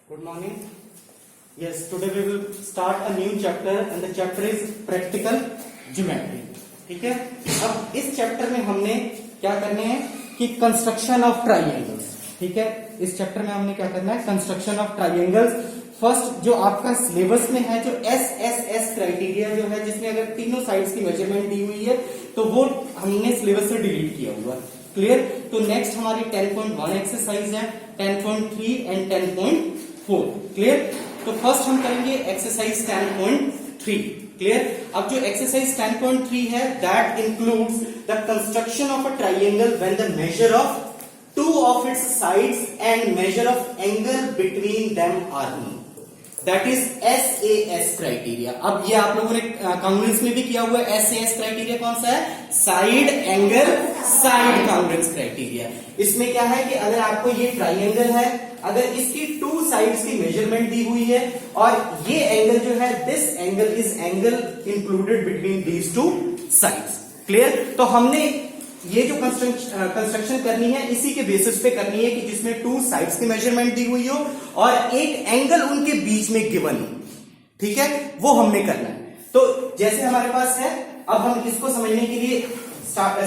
Good morning. Yes, today we will start a new chapter and the chapter is practical geometry. ठीक है, अब इस chapter में हमने क्या करने हैं कि कंस्ट्रक्शन ऑफ ट्राइंगल्स. ठीक है, इस चैप्टर में हमने क्या करना है, कंस्ट्रक्शन ऑफ ट्राइंगल्स. फर्स्ट जो आपका सिलेबस में है, जो एस क्राइटेरिया जो है, जिसमें अगर तीनों साइड्स की मेजरमेंट दी हुई है तो वो हमने सिलेबस से डिलीट किया हुआ. क्लियर. तो नेक्स्ट हमारी 10.1 एक्सरसाइज है, 10.3 एंड 10.4. क्लियर. तो फर्स्ट हम करेंगे एक्सरसाइज 10.3. क्लियर. अब जो एक्सरसाइज 10.3 है, that includes the construction of a triangle when the measure of two of its sides and measure of angle between them are known. That is SAS criteria. अब ये आप लोगों ने कांग्रेंस में भी किया हुआ है. SAS क्राइटेरिया कौन सा है? Side angle side congruence criteria. इसमें क्या है कि अगर आपको ये ट्राइंगल है, अगर इसकी टू साइड्स की मेजरमेंट दी हुई है और ये एंगल जो है, this angle is angle included between these two sides. Clear. तो हमने ये जो कंस्ट्रक्शन करनी है, इसी के बेसिस पे करनी है कि जिसमें टू साइड्स की मेजरमेंट दी हुई हो और एक एंगल उनके बीच में गिवन हो. ठीक है, वो हमने करना है. तो जैसे हमारे पास है, अब हम इसको समझने के लिए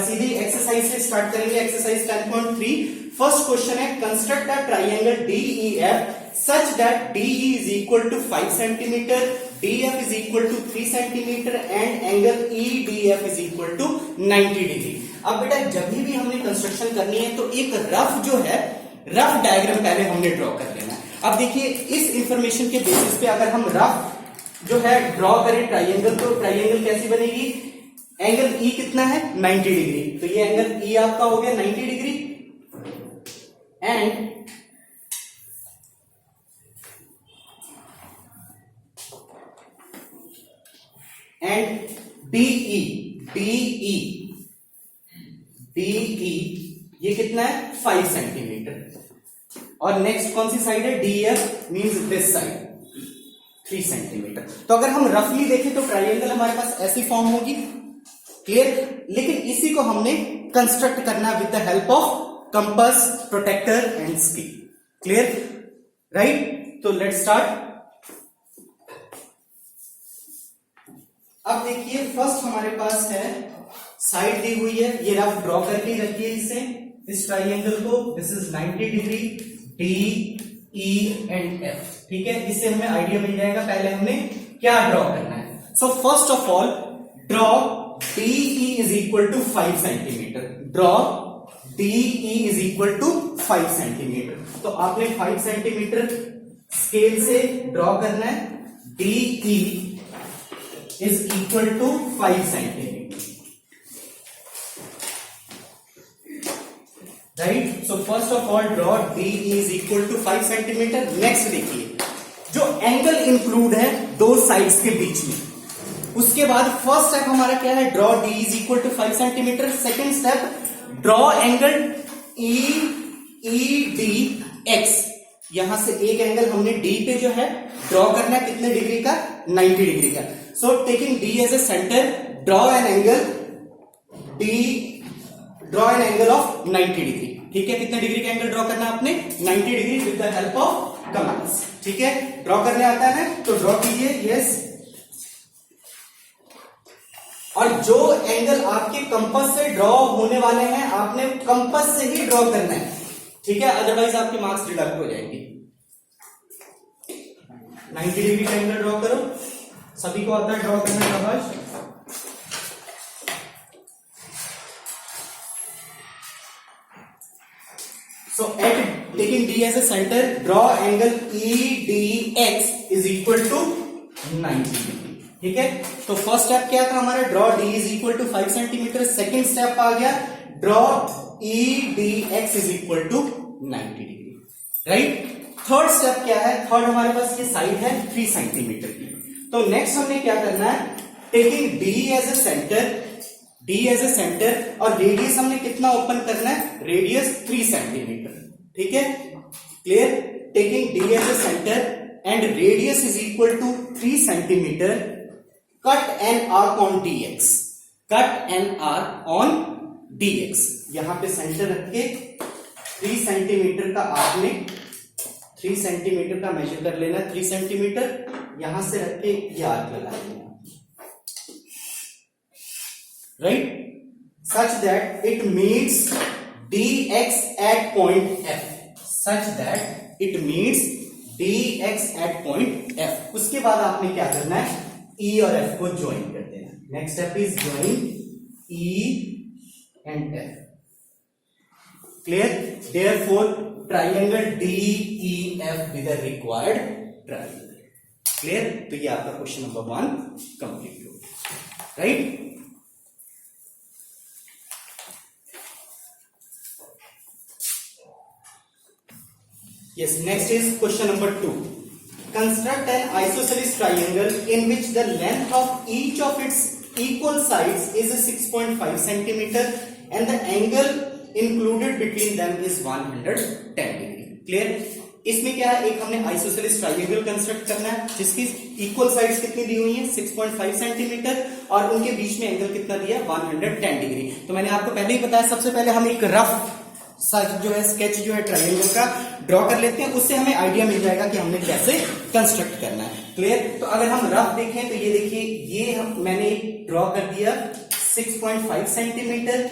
सीधी एक्सरसाइज से स्टार्ट करेंगे. एक्सरसाइज 10.3. फर्स्ट क्वेश्चन है, construct a triangle DEF such that DE is equal to 5 cm, DF is equal to 3 cm and angle EDF is equal to 90 degree. अब बेटा जब भी हमने कंस्ट्रक्शन करनी है तो एक रफ जो है, रफ डायग्राम पहले हमने ड्रॉ कर लेना है. अब देखिए, इस इंफॉर्मेशन के बेसिस पे अगर हम रफ जो है ड्रॉ करें ट्राइंगल, तो ट्राइंगल कैसी बनेगी? एंगल E कितना है? 90 डिग्री. तो ये एंगल E आपका हो गया 90 डिग्री एंड DE ये कितना है? 5 सेंटीमीटर. और नेक्स्ट कौन सी साइड है? DF means this side 3 centimetre. तो अगर हम रफली देखें तो ट्राइंगल हमारे पास ऐसी फॉर्म होगी. क्लियर. लेकिन इसी को हमने कंस्ट्रक्ट करना with the help of compass, protractor and scale. Clear. Right. तो लेट्स स्टार्ट. अब देखिए, फर्स्ट हमारे पास है, साइड दी हुई है, ये रफ ड्रॉ करके रखिए इसे, इस ट्राइंगल को. This is 90 degree, D, E and F. ठीक है, इससे हमें आइडिया मिल जाएगा पहले हमने क्या ड्रॉ करना है. So first of all draw DE is equal to 5 centimetre. Draw DE is equal to 5 centimetre. तो आपने 5 सेंटीमीटर स्केल से ड्रॉ करना है. DE is equal to 5 centimeter. Right? So first of all draw DE is equal to 5 centimeter. Next देखिए, जो angle include है दो sides के बीच में, उसके बाद फर्स्ट स्टेप हमारा क्या है? Draw DE is equal to 5 centimeter. Second step draw angle EDX. यहां से एक एंगल हमने D पे जो है ड्रॉ करना है, कितने डिग्री का? 90 डिग्री का. So taking D as a center, draw an angle of 90 degree. ठीक है, कितने डिग्री का एंगल ड्रॉ करना है आपने? 90 degree with the help of compass. ठीक है, ड्रॉ करने आता है तो ड्रॉ कीजिए. यस. और जो एंगल आपके कंपास से ड्रॉ होने वाले हैं, आपने कंपास से ही ड्रॉ करना है. ठीक है, अदरवाइज आपके मार्क्स डिडक्ट हो जाएंगे. 90 डिग्री का एंगल ड्रॉ करो. सभी को आता है ड्रॉ करना. शाबाश. So at taking D as a center, draw angle EDX is equal to 90 degree. ठीक है, तो फर्स्ट स्टेप क्या था हमारा? Draw D is equal to 5 centimetre. Second step आ गया, draw EDX is equal to 90 degree. Right. Third step क्या है? थर्ड हमारे पास ये साइड है 3 सेंटीमीटर की. तो नेक्स्ट हमने क्या करना है? Taking D as a center और रेडियस हमने कितना ओपन करना है? Radius 3 centimetre. ठीक है, clear. Taking D as a center and radius is equal to 3 centimetre. Cut an arc on DX. Cut an arc on DX. यहां पे centre रख के 3 सेंटीमीटर का आर्क में 3 सेंटीमीटर का मेजर कर लेना, 3 सेंटीमीटर यहां से रख के ये आर्क लगा देना, right, such that it meets dx at point f, such that it meets dx at point f। उसके बाद आपने क्या करना है, e और f को ज्वाइन कर देना। Next step is join e and f। Clear? Therefore triangle DEF with the required triangle. Clear? तो ये आपका क्वेश्चन नंबर 1 कंप्लीट हो गया, right. Yes, next is question number 2. Construct an isosceles triangle in which the length of each of its equal sides is 6.5 centimeter and the angle included between them is 110 degree. Clear? इसमें क्या है, एक हमने isosceles triangle construct करना है जिसकी equal sides कितनी दी हुई है, 6.5 सेंटीमीटर, और उनके बीच में एंगल कितना दिया, 110 डिग्री। तो मैंने आपको पहले ही बताया, सबसे पहले हम एक रफ जो है स्केच जो है ट्राइंगल का ड्रॉ कर लेते हैं, उससे हमें आइडिया मिल जाएगा कि हमने कैसे कंस्ट्रक्ट करना है। क्लियर? तो अगर हम रफ देखें तो ये देखिए, ये मैंने ड्रॉ कर दिया 6.5 सेंटीमीटर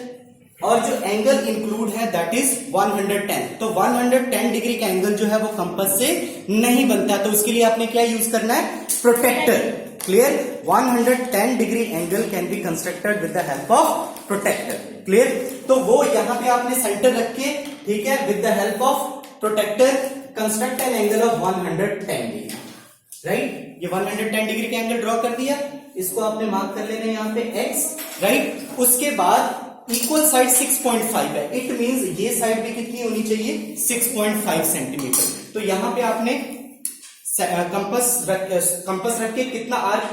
और जो एंगल इंक्लूड है दैट इज 110। तो 110 डिग्री का एंगल जो है वो कंपास से नहीं बनता, तो उसके लिए आपने क्या यूज करना है, protractor. Clear? 110 degree angle can be constructed with the help of protractor. Clear? तो वो यहां पे आपने सेंटर रख के, ठीक है, with the help of protractor construct an angle of 110 degree, right. ये 110 डिग्री का एंगल ड्रॉ कर दिया, इसको आपने मार्क कर लेना यहां पे x, राइट। उसके बाद इक्वल साइड 6.5 है, इट मींस ये साइड भी कितनी होनी चाहिए, 6.5 सेंटीमीटर। तो यहां पे आपने कंपास रख के कितना आर्क,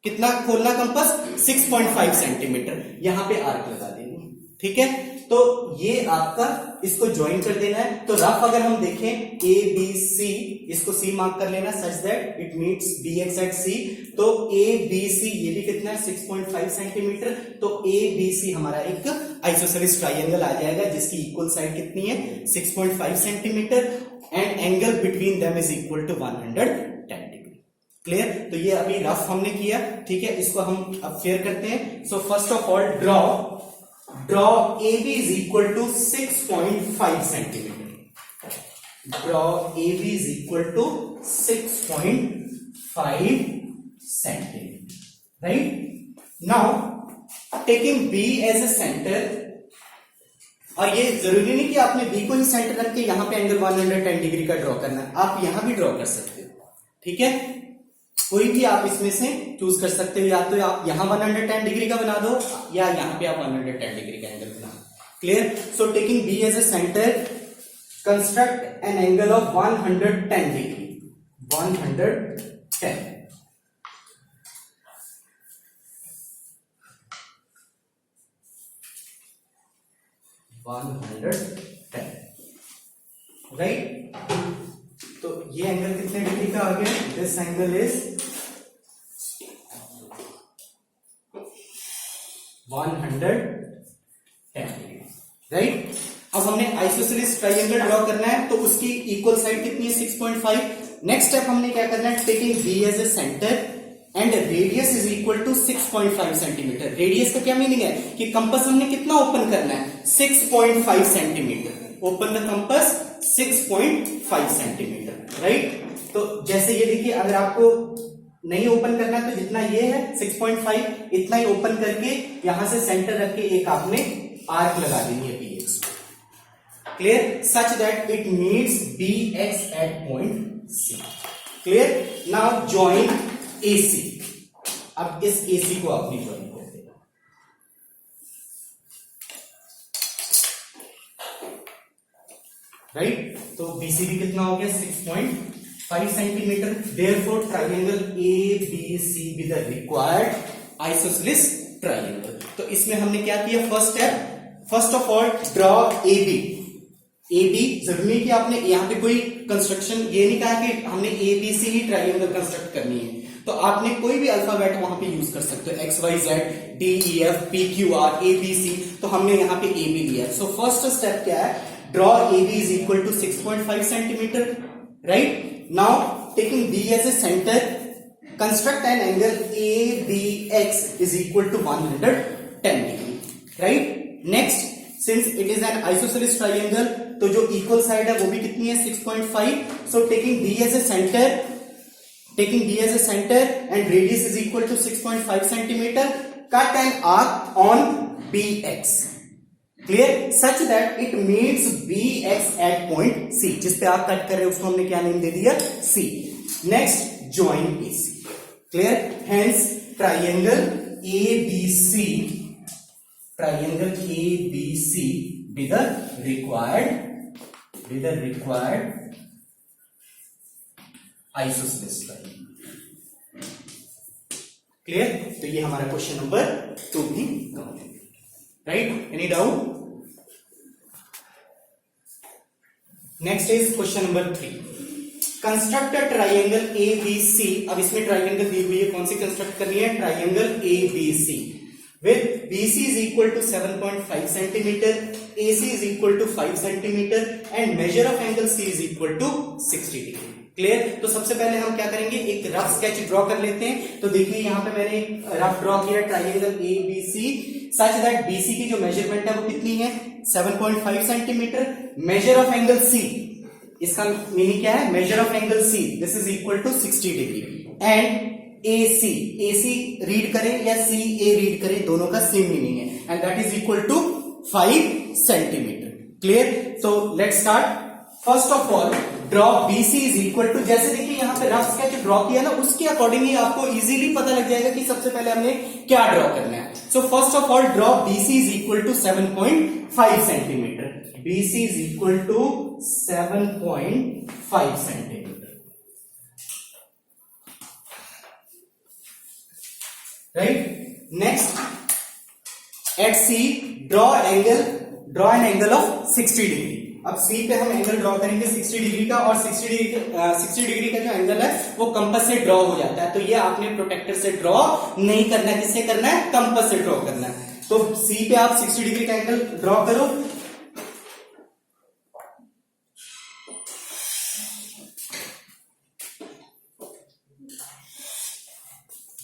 कितना खोलना कंपास, 6.5 सेंटीमीटर, यहां पे आर्क लगा देंगे, ठीक है। तो ये आपका, इसको ज्वाइन कर देना है। तो रफ अगर हम देखें ए बी सी, इसको सी मार्क कर लेना such that it meets dx at C. तो ए बी सी ये भी कितना है, 6.5 सेंटीमीटर। तो ए बी सी हमारा एक आइसोसेलेस ट्राइंगल आ जाएगा जिसकी इक्वल साइड कितनी है, 6.5 centimetre, and angle between them is equal to 110 degree. Clear? तो ये अभी रफ हमने किया, ठीक है। इसको हम अब फेयर करते हैं। सो first of all draw AB is equal to 6.5 centimeter. Draw AB is equal to 6.5 centimeter. Right? Now, taking B as a center, और ये जरूरी नहीं कि आपने B को ही सेंटर रख के यहां पे एंगल 110 डिग्री का ड्रॉ करना है, आप यहां भी ड्रॉ कर सकते हो, ठीक है। कोई भी आप इसमें से चूज कर सकते हो, या तो आप यहां 110 डिग्री का बना दो या यहां पे आप 110 डिग्री का एंगल बना दो। Clear? So taking B as a centre, construct an angle of 110 degree, 110, right. तो ये एंगल कितने डिग्री का आ गया, this angle is 110 degree, right. अब हमने आइसोसेलेस ट्राइंगल ड्रॉ करना है, तो उसकी इक्वल साइड कितनी है, 6.5। नेक्स्ट स्टेप हमने क्या करना है, taking B as a centre and radius is equal to 6.5 centimetre. Radius का क्या मीनिंग है कि कंपास हमने कितना ओपन करना है, 6.5 centimetre. Open the compass 6.5 centimetre, right. तो जैसे ये देखिए, अगर आपको नहीं ओपन करना है तो जितना ये है 6.5, इतना ही ओपन करके यहां से सेंटर रख के एक आपने आर्क लगा देनी है px। Clear? Such that it meets bx at point c। Clear? Now join AC। अब इस AC को आपने ज्वाइन कर देना, राइट। तो BC भी कितना हो गया, 6.5 centimetre. Therefore triangle ABC with the required isosceles triangle. तो इसमें हमने क्या किया, first step, first of all draw AB। AB जरूरी नहीं कि आपने यहाँ पे कोई कंस्ट्रक्शन, ये नहीं कहा कि हमने ABC ही ट्राइंगल कंस्ट्रक्ट करनी है, तो आपने कोई भी अल्फाबेट वहां पे यूज कर सकते हो, XYZ DEF PQR ABC। तो हमने यहाँ पे AB लिया। सो फर्स्ट स्टेप क्या है, draw AB is equal to 6.5 centimetre, right? Now taking B as a center, construct an angle ABX is equal to 110 degree, right? Next, since it is an isosceles triangle, तो जो equal side है वो भी कितनी है 6.5. So taking B as a center and radius is equal to 6.5 centimeter, cut an arc on BX, clear, such that it meets BX at point C. जिस पे आप कट कर रहे हो उसको हमने क्या नेम दे दिया C. Next, join AC, clear. Hence triangle ABC with the required isosceles triangle, clear. तो ये हमारा क्वेश्चन नंबर 2 भी complete, right? Any doubt? Next is question number 3. Construct a triangle ABC. अब इसमें ट्राइंगल दी हुई है, कौन सी कंस्ट्रक्ट करनी है? Triangle ABC with BC is equal to 7.5 centimeter, AC is equal to 5 centimeter and measure of angle C is equal to 60 degree. Clear? तो सबसे पहले हम क्या करेंगे, एक रफ स्केच ड्रॉ कर लेते हैं. तो देखिए यहाँ पे मैंने रफ ड्रॉ किया triangle ABC such that BC की जो मेजरमेंट है वो कितनी है 7.5 centimetre. Measure of angle C, इसका मीनिंग क्या है? Measure of angle C this is equal to 60 degree. And AC read करें या CA रीड करें, दोनों का सेम मीनिंग है, and that is equal to 5 centimetre. Clear? So let's start. First of all draw BC is equal to, जैसे देखिए यहाँ पे रफ स्केच ड्रॉ किया ना, उसके अकॉर्डिंग ही आपको इजीली पता लग जाएगा कि सबसे पहले हमने क्या ड्रॉ करना है. So first of all draw BC is equal to 7.5 centimetre. BC is equal to 7.5 centimetre. Right? Next at C draw an angle of 60 degree. अब C पे हम एंगल ड्रॉ करेंगे 60 डिग्री का, और 60 डिग्री का जो एंगल है वो कंपास से ड्रॉ हो जाता है. तो ये आपने प्रोटेक्टर से ड्रॉ नहीं करना है, किससे करना है? कंपास से ड्रॉ करना है. तो C पे आप 60 डिग्री का एंगल ड्रॉ करो.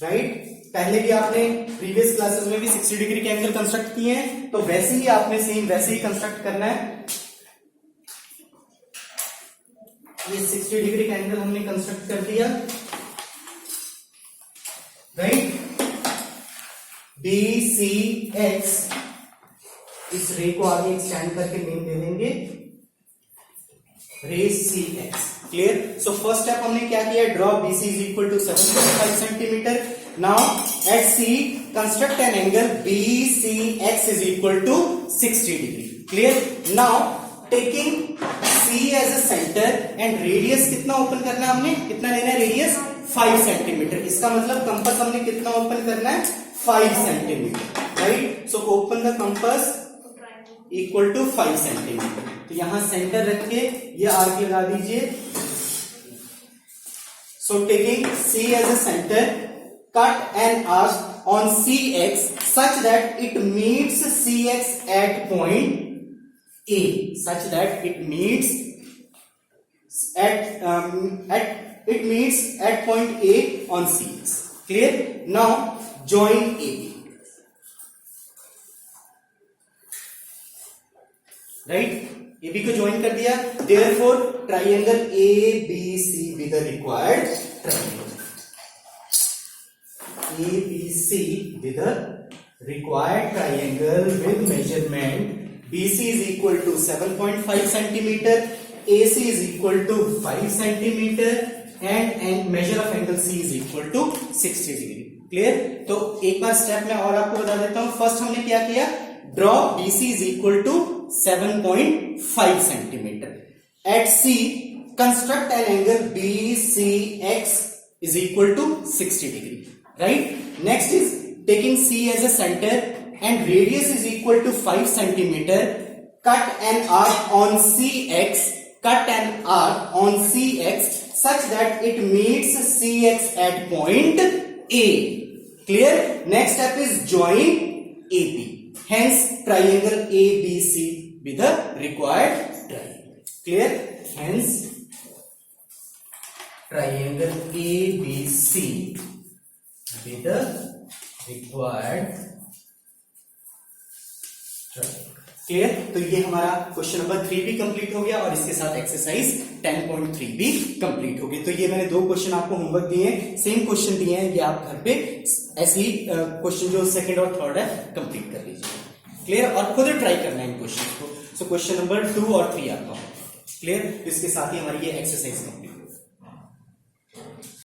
राइट? पहले भी आपने प्रीवियस क्लासेस में भी 60 डिग्री के एंगल कंस्ट्रक्ट किए हैं, तो वैसे ही आपने सेम वैसे ही कंस्ट्रक्ट करना है. ये 60 डिग्री का एंगल हमने कंस्ट्रक्ट कर दिया. राइट? BCX, इस रे को आगे एक्सटेंड करके नेम दे देंगे ray CX. Clear? So first step हमने क्या किया? Draw BC is equal to 7.5 centimetre. Now at C construct an angle BCX is equal to 60 degree. Clear? Now taking C as a centre and radius कितना open करना है हमने? कितना लेना है रेडियस? 5 सेंटीमीटर. इसका मतलब कंपास हमने कितना ओपन करना है? 5 centimetre. Right? So open the compass equal to 5 centimetre. तो यहां सेंटर रख के ये आर्क लगा दीजिए. So taking C as a centre, cut an arc on CX such that it meets CX at point A, such that it meets at point A on CX. Clear? Now join AB. Right? AB को join कर दिया. Therefore triangle ABC with the required triangle. ABC with the required triangle with measurement BC is equal to 7.5 centimeter, AC is equal to 5 centimeter and measure of angle C is equal to 60 degree. Clear? तो एक बार step में और आपको बता देता हूं. First हमने क्या किया? Draw BC is equal to 7.5 centimeter. At C construct an angle BCX is equal to 60 degree. Right? Next is taking C as a center and radius is equal to 5 centimeter. Cut an arc on CX. Cut an arc on CX such that it meets CX at point A. Clear? Next step is join AP. Hence triangle ABC with the required triangle. Clear? Hence triangle ABC with the required triangle. Clear? तो ये हमारा question number 3 भी complete हो गया और इसके साथ exercise 10.3 भी कंप्लीट हो गई। तो ये मैंने 2 क्वेश्चन आपको होमवर्क दिए हैं, सेम क्वेश्चन दिए हैं, ये आप घर पे ऐसे ही क्वेश्चन जो सेकंड और थर्ड है कंप्लीट कर लीजिए। क्लियर? और खुद ट्राई करना है इन क्वेश्चन को। सो क्वेश्चन नंबर 2 और 3 आपका क्लियर? इसके साथ ही हमारी ये एक्सरसाइज कंप्लीट